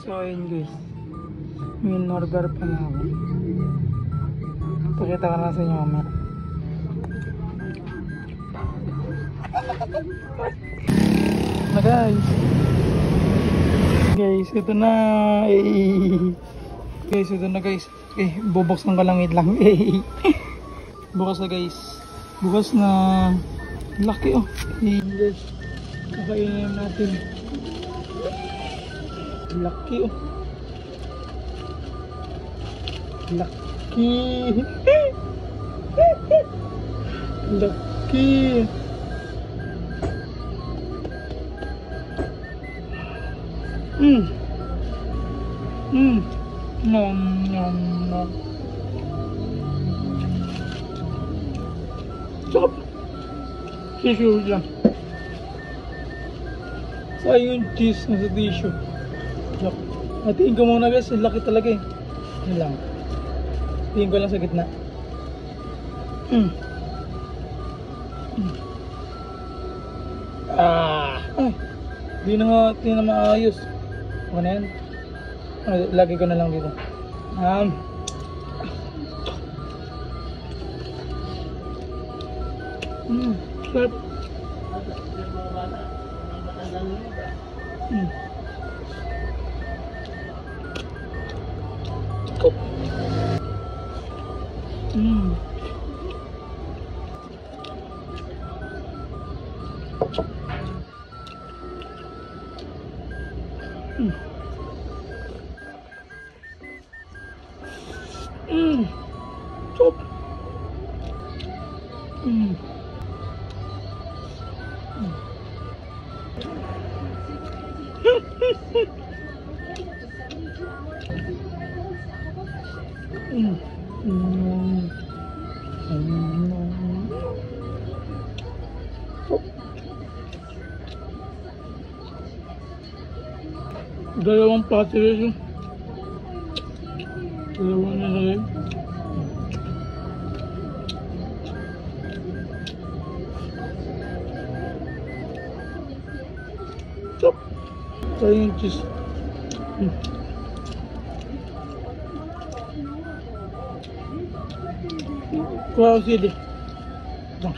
So ayun guys, may in-order pa na ako. Pakita ko na sa inyo mamaya. Na guys, ito na. Guys, ito na guys. Bubuksan ko lang, wait lang. Bukas na guys. Bukas na. Laki oh. Guys, kakainin natin. Laki oh. Laki. Laki. Nom nom nom. Stop. Tissue lang. Sa yung cheese na sa tissue. Stop. Hatiin ko muna guys, laki talaga eh. Yan lang. Hatiin ko lang sa gitna. Ay, di na maayos. Ano na yan? Lagi ko na lang dito. Sarap. Kop. Top. Dalawang patilis yung dalawang nalagay. Stop. Try yung cheese. Kuha ko sili.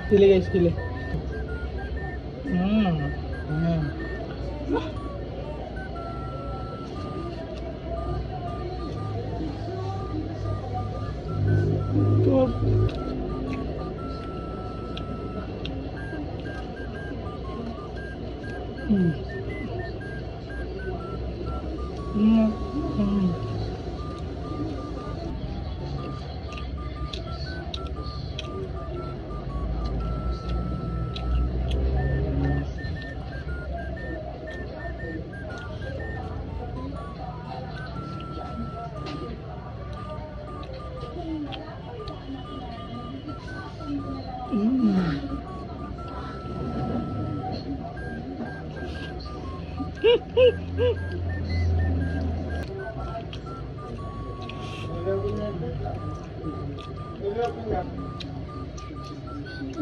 Sili guys, sili.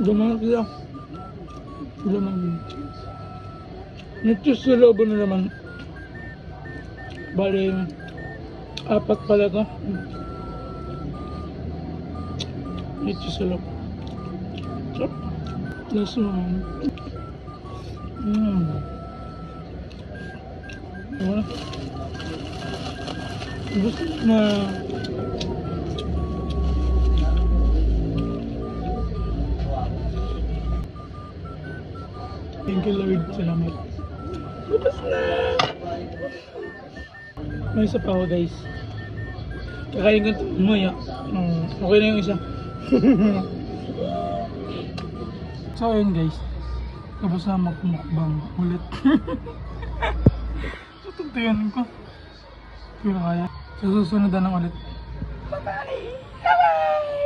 Dumangat sila. Nitus sa loob na naman. Bali, 4 pala to. Nitus sa loob. Sarap. Last one. Wala. Gusto na. Thank you Lord, salamat. Bukas na! May isa pa ako guys. Kakain ko ito maya. Okay na yung isa. So ayun guys, tapos na magmukbang ulit. So tagtayan ko. Hindi na kaya. So susunod na ulit. Bye bye! Bye bye!